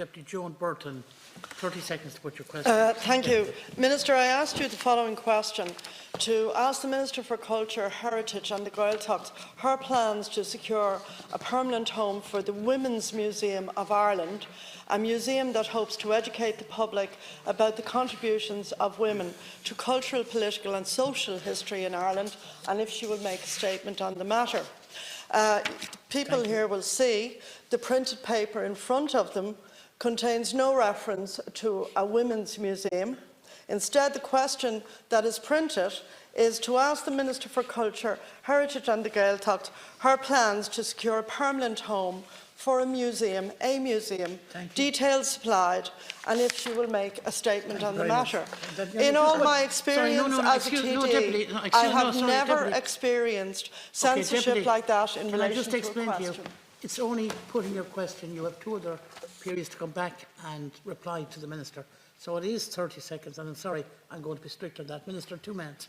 Deputy Joan Burton. 30 seconds to put your question. Thank you. Minister, I asked you the following question: to ask the Minister for Culture, Heritage and the Gaeltacht her plans to secure a permanent home for the Women's Museum of Ireland, a museum that hopes to educate the public about the contributions of women to cultural, political and social history in Ireland, and if she will make a statement on the matter. People here will see the printed paper in front of them contains no reference to a women's museum. Instead, the question that is printed is to ask the Minister for Culture, Heritage and the Gaeltacht her plans to secure a permanent home for a museum, details supplied, and if she will make a statement on the matter. In all my experience as a TD, I have never experienced censorship like that in relation to a question. It's only putting your question. You have 2 other periods to come back and reply to the Minister. So it is 30 seconds, and I'm sorry, I'm going to be strict on that. Minister, 2 minutes.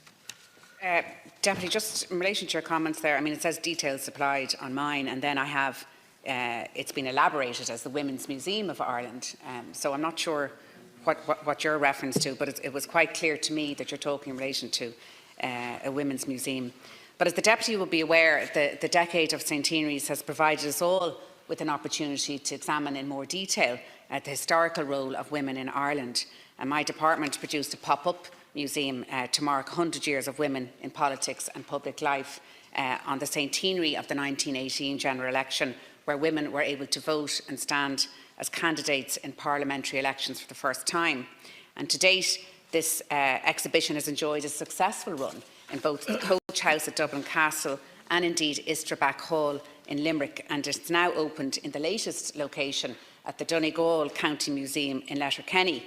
Deputy, just in relation to your comments there, I mean, it says details supplied on mine, and then I have, it's been elaborated as the Women's Museum of Ireland. So I'm not sure what you're reference to, but it was quite clear to me that you're talking in relation to a women's museum. But as the Deputy will be aware, the decade of centenaries has provided us all with an opportunity to examine in more detail the historical role of women in Ireland. And my department produced a pop-up museum to mark 100 years of women in politics and public life on the centenary of the 1918 general election, where women were able to vote and stand as candidates in parliamentary elections for the first time. And to date, this exhibition has enjoyed a successful run in both the Coach House at Dublin Castle and indeed Istrabach Hall in Limerick, and it's now opened in the latest location at the Donegal County Museum in Letterkenny.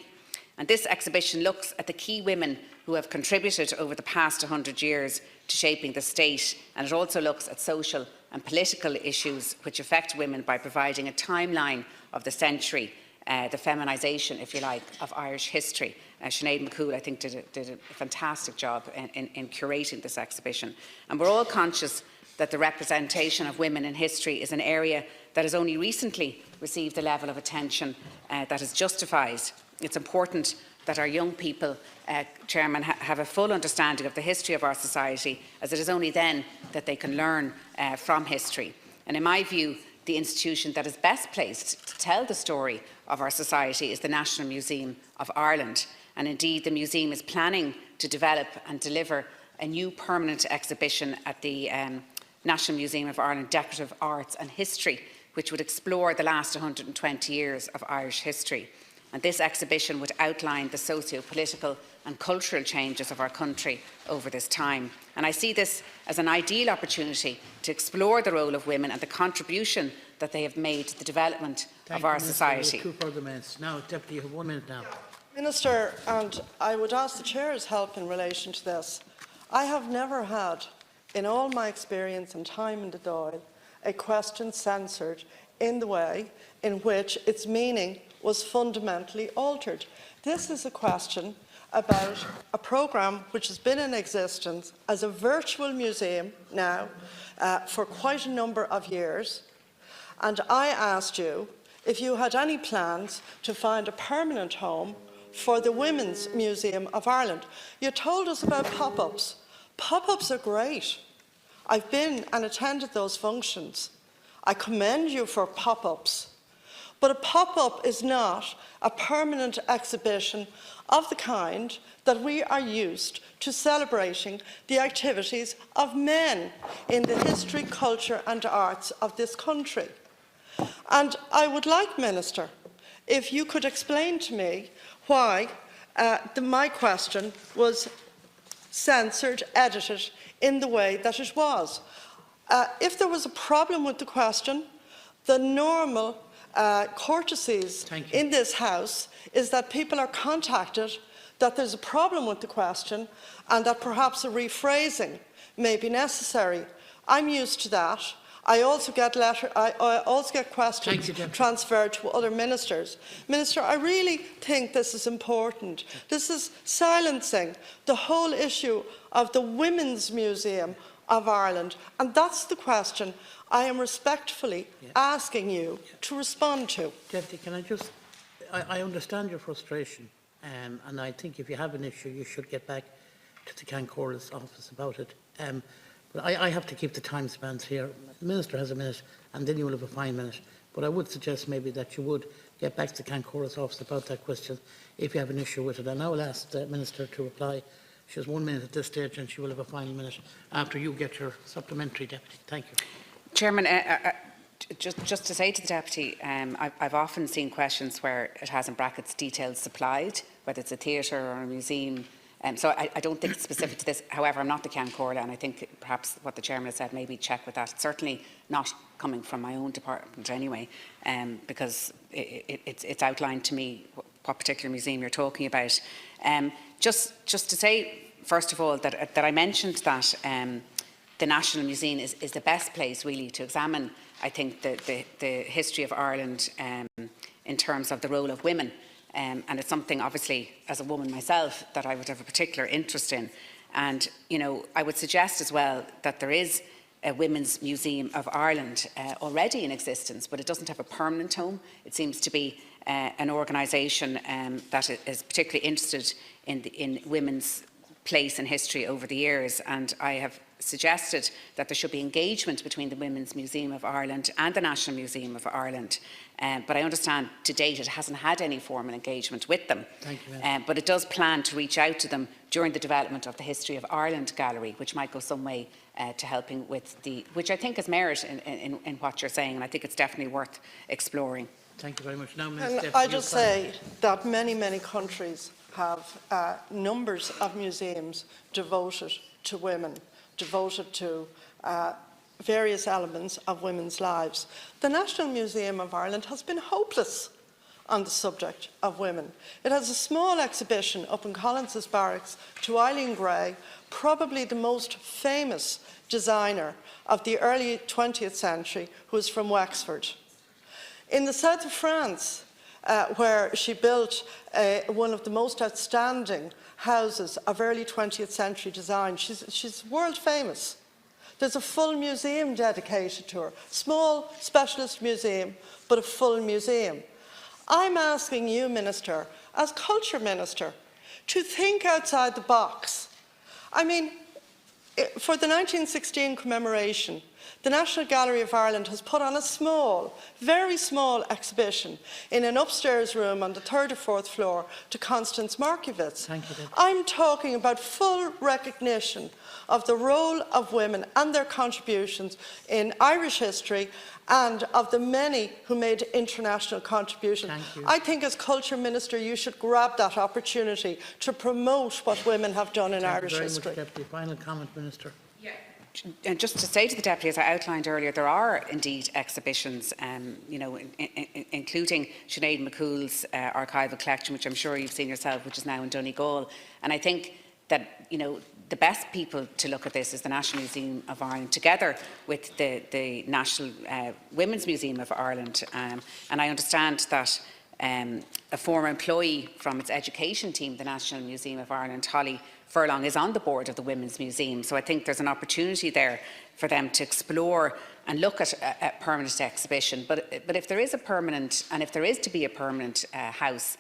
And this exhibition looks at the key women who have contributed over the past 100 years to shaping the state, and it also looks at social and political issues which affect women by providing a timeline of the century, the feminisation, if you like, of Irish history. Sinead McCool, I think, did a fantastic job in curating this exhibition. And we're all conscious that the representation of women in history is an area that has only recently received the level of attention that is justified. It's important that our young people, Chairman, have a full understanding of the history of our society, as it is only then that they can learn from history. And in my view, the institution that is best placed to tell the story of our society is the National Museum of Ireland. And indeed, the museum is planning to develop and deliver a new permanent exhibition at the National Museum of Ireland Decorative Arts and History, which would explore the last 120 years of Irish history. And this exhibition would outline the socio-political and cultural changes of our country over this time. And I see this as an ideal opportunity to explore the role of women and the contribution that they have made to the development of our society. 2 further minutes. Now, Deputy, you have 1 minute now. Minister, and I would ask the Chair's help in relation to this. I have never had, in all my experience and time in the Dáil, a question censored in the way in which its meaning was fundamentally altered. This is a question about a programme which has been in existence as a virtual museum now for quite a number of years, and I asked you if you had any plans to find a permanent home for the Women's Museum of Ireland. You told us about pop-ups. Pop-ups are great. I've been and attended those functions. I commend you for pop-ups. But a pop-up is not a permanent exhibition of the kind that we are used to celebrating the activities of men in the history, culture and arts of this country. And I would like, Minister, if you could explain to me why my question was censored, edited in the way that it was. If there was a problem with the question, the normal courtesies in this House is that people are contacted, that there's a problem with the question and that perhaps a rephrasing may be necessary. I'm used to that. I also get questions transferred to other ministers. Minister, I really think this is important. This is silencing the whole issue of the Women's Museum of Ireland, and that's the question I am respectfully asking you to respond to. Deputy, can I just I understand your frustration, and I think if you have an issue, you should get back to the Cancor's office about it. But I have to keep the time spans here. The Minister has a minute, and then you will have a fine minute. But I would suggest maybe that you would get back to the Cancor's office about that question if you have an issue with it. And I will ask the Minister to reply. She has 1 minute at this stage, and she will have a final minute after you get your supplementary, Deputy. Thank you. Chairman, just to say to the Deputy, I've often seen questions where it has in brackets details supplied, whether it's a theatre or a museum. So I don't think it's specific to this. However, I'm not the Cancorla, and I think perhaps what the Chairman has said, maybe check with that. It's certainly not coming from my own department anyway, because it's outlined to me what particular museum you're talking about. Just to say, first of all, that I mentioned that the National Museum is the best place really to examine, I think, the history of Ireland in terms of the role of women. And it's something, obviously, as a woman myself, that I would have a particular interest in. And, you know, I would suggest as well that there is a Women's Museum of Ireland already in existence, but it doesn't have a permanent home. It seems to be an organisation that is particularly interested in women's place in history over the years. And I have suggested that there should be engagement between the Women's Museum of Ireland and the National Museum of Ireland. But I understand to date it hasn't had any formal engagement with them. Thank you, but it does plan to reach out to them during the development of the History of Ireland Gallery, which might go some way to helping with which I think is merit in what you're saying, and I think it's definitely worth exploring. Thank you very much. Now, And I just say that many countries have numbers of museums devoted to women, devoted to various elements of women's lives. The National Museum of Ireland has been hopeless on the subject of women. It has a small exhibition up in Collins's Barracks to Eileen Gray, probably the most famous designer of the early 20th century, who is from Wexford. In the south of France, where she built one of the most outstanding houses of early 20th century design, she's world famous. There's a full museum dedicated to her. Small specialist museum, but a full museum. I'm asking you, Minister, as Culture Minister, to think outside the box. I mean, for the 1916 commemoration, the National Gallery of Ireland has put on a small, very small exhibition in an upstairs room on the 3rd or 4th floor to Constance Markiewicz. Thank you, I'm talking about full recognition of the role of women and their contributions in Irish history and of the many who made international contributions. Thank you. I think as Culture Minister you should grab that opportunity to promote what women have done in Irish history. Thank you very much, Deputy. Final comment, Minister. And just to say to the Deputy, as I outlined earlier, there are indeed exhibitions, you know, including Sinead McCool's archival collection, which I'm sure you've seen yourself, which is now in Donegal. And I think that, you know, the best people to look at this is the National Museum of Ireland, together with the National Women's Museum of Ireland. And I understand that a former employee from its education team, the National Museum of Ireland, Holly Furlong, is on the board of the Women's Museum. So I think there's an opportunity there for them to explore and look at a permanent exhibition. But if there is a permanent, and if there is to be a permanent house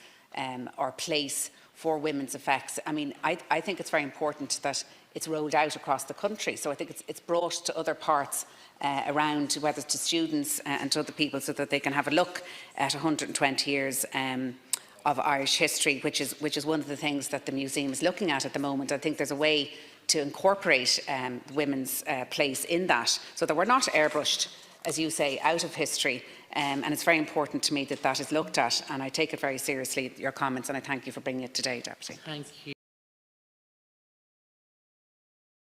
or place for women's effects, I mean, I think it's very important that it's rolled out across the country. So I think it's brought to other parts around, whether to students and to other people, so that they can have a look at 120 years of Irish history, which is one of the things that the museum is looking at the moment. I think there's a way to incorporate women's place in that, so that we're not airbrushed, as you say, out of history. And it's very important to me that that is looked at, and I take it very seriously, your comments, and I thank you for bringing it today, Deputy. Thank you.